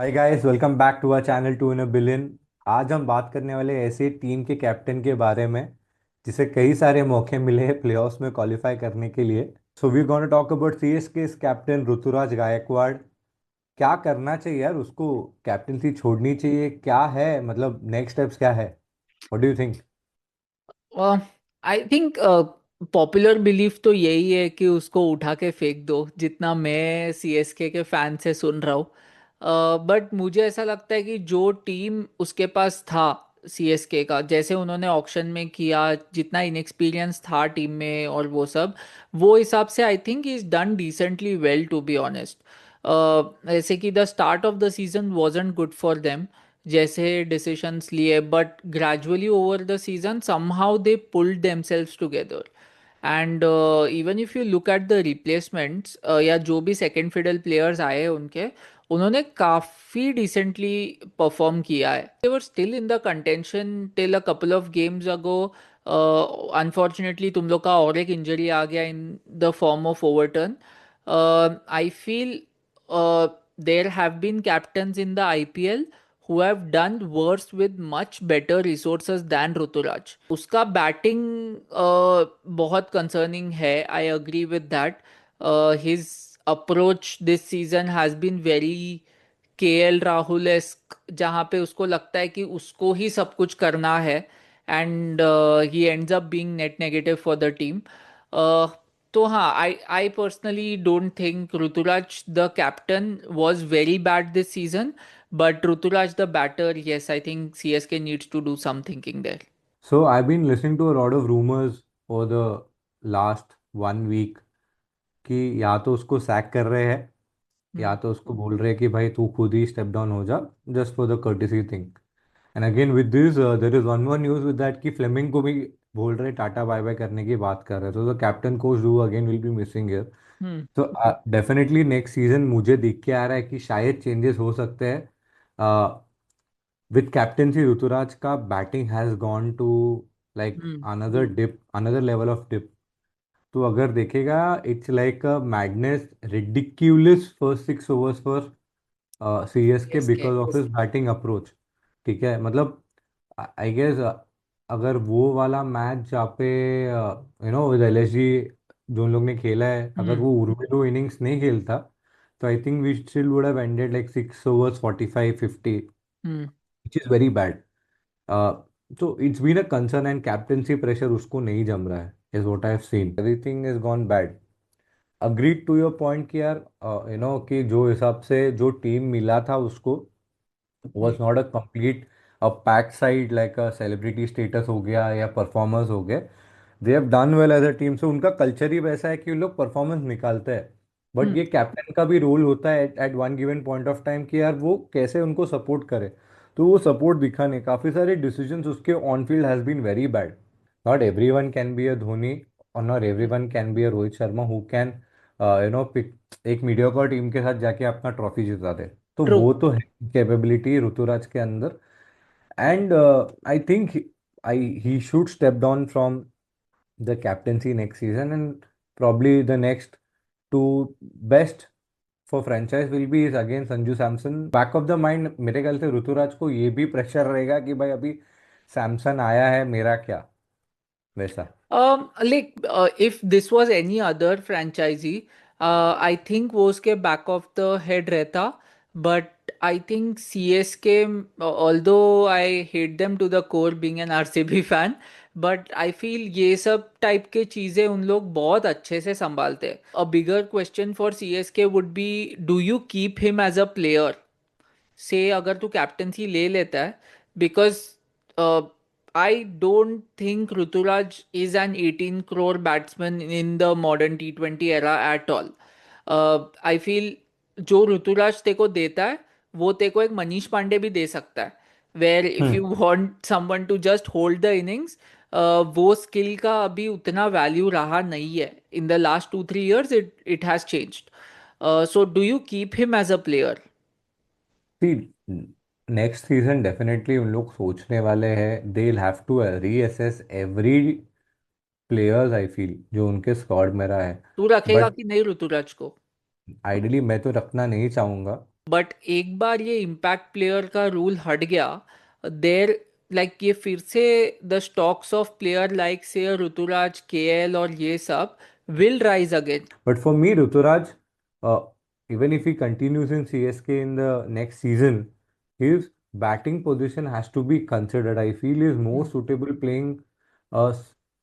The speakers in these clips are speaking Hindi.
Hi guys, welcome back to our channel two in a billion. आज हम बात करने वाले ऐसे टीम के कैप्टन के बारे में जिसे कई सारे मौके मिले हैं प्लेऑफ्स में क्वालिफाई करने के लिए। So we gonna talk about CSK captain Ruturaj Gaikwad. क्या करना चाहिए यार उसको? कैप्टनसी छोड़नी चाहिए? क्या है मतलब नेक्स्ट स्टेप्स क्या है? What do you think? I think popular belief तो यही है कि उसको उठा के फेंक दो, जितना मैं सीएसके के फैन से सुन रहा हूँ। बट मुझे ऐसा लगता है कि जो टीम उसके पास था सीएसके का, जैसे उन्होंने ऑक्शन में किया, जितना इनएक्सपीरियंस था टीम में और वो सब, वो हिसाब से I think is done decently well, to be honest. जैसे कि the start of the season wasn't good for them, जैसे डिसीशंस लिए, but gradually over the season somehow they pulled themselves together. And even if you look at the replacements, या जो भी सेकेंड फिडल प्लेयर्स आए हैं उनके, उन्होंने काफ़ी डिसेंटली परफॉर्म किया है। They were still in the contention till a couple of games ago. Unfortunately तुम लोग का और एक इंजरी आ गया in the form of overturn. I feel there have been captains in the IPL who have done worse with much better resources than Ruturaj. उसका बैटिंग बहुत कंसर्निंग है, I agree with that. His approach this season has been very KL Rahul esque, जहाँ पे उसको लगता है कि उसको ही सब कुछ करना है, and he ends up being net negative for the team. तो हाँ, I personally don't think Ruturaj the captain was very bad this season, but Ruturaj the batter, yes, I think CSK needs to do some thinking there. So I been listening to a lot of rumours for the last 1 week कि या तो उसको सैक कर रहे हैं Hmm. या तो उसको बोल रहे हैं कि भाई तू खुद ही स्टेप डाउन हो जा, just for the courtesy thing. And again with this there is one more news with that कि फ्लेमिंग को भी बोल रहे टाटा बाय बाय करने की बात कर रहे हैं, तो the captain coach do again will be missing here. Hmm. तो डेफिनेटली नेक्स्ट सीजन मुझे दिख के आ रहा है कि शायद चेंजेस हो सकते हैं। विद कैप्टनसी ऋतुराज का batting has gone to like Hmm. Another dip, another level of dip. तो अगर देखेगा, it's like a madness, ridiculous first 6 overs for CSK CSK. Because of his batting approach. ठीक है, मतलब आई गेस अगर वो वाला मैच जहाँ पे विद एलएसजी जो उन लोग ने खेला है, अगर Hmm. वो उर्मिलो इनिंग्स नहीं खेलता तो I think we still would have ended like 6 overs 45-50, Hmm. Which is very bad. तो it's been a concern and captaincy pressure उसको नहीं जम रहा है, is what I have seen. Everything is gone bad. Agreed to your point कि यार कि जो हिसाब से जो टीम मिला था उसको Hmm. was not a complete a packed side like a celebrity status हो गया या परफॉर्मर्स हो गए। They have done well as a team, से उनका कल्चर ही वैसा है कि वो लोग परफॉर्मेंस निकालते हैं। But Hmm. ये कैप्टन का भी रोल होता है at one given point of time कि यार वो कैसे उनको सपोर्ट करे। तो वो सपोर्ट दिखा नहीं, काफ़ी सारे डिसीजंस उसके on field has been very bad. Not everyone can be a Dhoni और not everyone can be a Rohit Sharma who can pick एक मीडियोकर टीम के साथ जाके अपना ट्रॉफी जिता दे। तो True. वो तो है कैपेबिलिटी ऋतुराज के अंदर। And I think I he should step down from the captaincy next season and probably the next to best for franchise will be is again Sanju Samson. Back of the mind मेरे ख्याल से ऋतुराज को ये भी प्रेशर रहेगा कि भाई अभी सैमसन आया है, मेरा क्या, वैसा। Like, if this was any other franchisee, I think वो उसके back of the head रहता, but I think CSK, although I hate them to the core being an RCB fan, but I feel ये सब टाइप के चीज़ें उन लोग बहुत अच्छे से संभालते हैं। A bigger question for CSK would be, do you keep him as a player? से अगर तू कैप्टनसी ले लेता है, because I don't think Ruturaj is an 18 crore batsman in the modern T20 era at all. I feel जो ऋतुराज तेको देता है वो तेको एक मनीष पांडे भी दे सकता है, where if hmm. You want someone to just hold the innings. वो स्किल का अभी उतना वैल्यू रहा नहीं है। In the last 2-3 years it has changed. So do you keep him as a player? See, next season definitely उन लोग सोचने वाले हैं, they will have to reassess every players I feel जो उनके स्क्वाड में रहा है। तू रखेगा बट कि नहीं ऋतुराज को? आइडियली मैं तो रखना नहीं चाहूंगा। बट एक बार ये इम्पैक्ट प्लेयर का रूल हट गया, देर लाइक ये फिर से the stocks of player like से ऋतुराज, केएल और ये सब will rise again. But for me, Ruturaj, uh, even if he continues in CSK in the next season, his batting position has to be considered. I feel he is more suitable playing a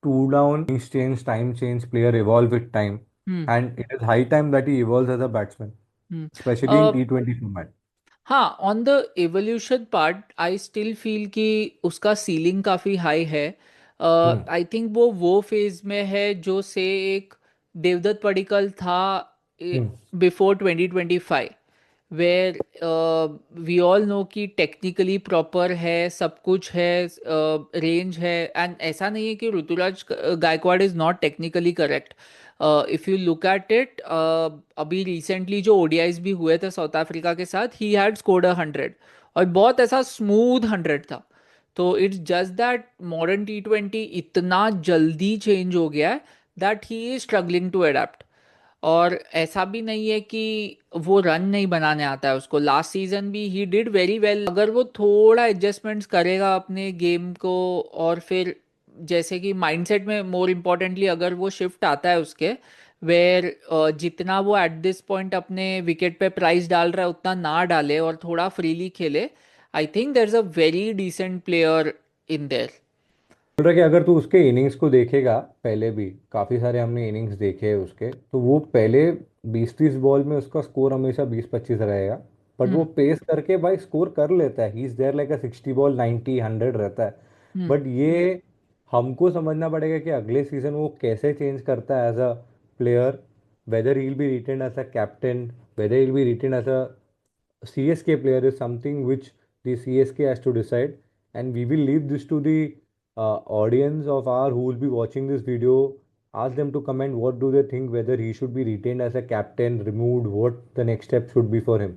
two down, things change, time change, player evolve with time. Hmm. And it is high time that he evolves as a batsman, hmm. especially in T20 format. हाँ, on the evolution part I still feel कि उसका सीलिंग काफ़ी हाई है. Hmm. आई थिंक वो फेज में है जो से एक देवदत्त पडिक्कल था Hmm. Before 2025, where we all know कि टेक्निकली प्रॉपर है, सब कुछ है, रेंज है. एंड ऐसा नहीं है कि Ruturaj Gaikwad is not technically correct. If you look at it, अभी रिसेंटली जो ओडीआईज भी हुए थे साउथ अफ्रीका के साथ, ही हैड स्कोर्ड 100, और बहुत ऐसा स्मूथ 100 था. तो it's just that modern T20 इतना जल्दी चेंज हो गया है that he is struggling to adapt. और ऐसा भी नहीं है कि वो रन नहीं बनाने आता है उसको. लास्ट सीजन भी ही डिड वेरी वेल. अगर वो थोड़ा एडजस्टमेंट्स करेगा अपने गेम को, और फिर जैसे कि माइंडसेट में मोर इम्पोर्टेंटली अगर वो शिफ्ट आता है उसके, वेयर जितना वो एट दिस पॉइंट अपने विकेट पे प्राइस डाल रहा है उतना ना डाले और थोड़ा फ्रीली खेले, I think there is a very decent player in there. बोल रहा कि अगर तू उसके इनिंग्स को देखेगा, पहले भी काफी सारे हमने इनिंग्स देखे हैं उसके, तो वो पहले 20-30 बॉल में उसका स्कोर हमेशा 20-25 रहेगा. बट वो हम्म. पेस करके भाई स्कोर कर लेता है. He is there like a 60 ball 90-100 रहता है. हम्म. बट ये हमको समझना पड़ेगा कि अगले सीजन वो कैसे चेंज करता है as a player. Whether he will be retain as a captain, whether he will be retain as a CSK player is something which the CSK has to decide, and we will leave this to the audience of our who will be watching this video. Ask them to comment what do they think, whether he should be retained as a captain, removed, what the next step should be for him.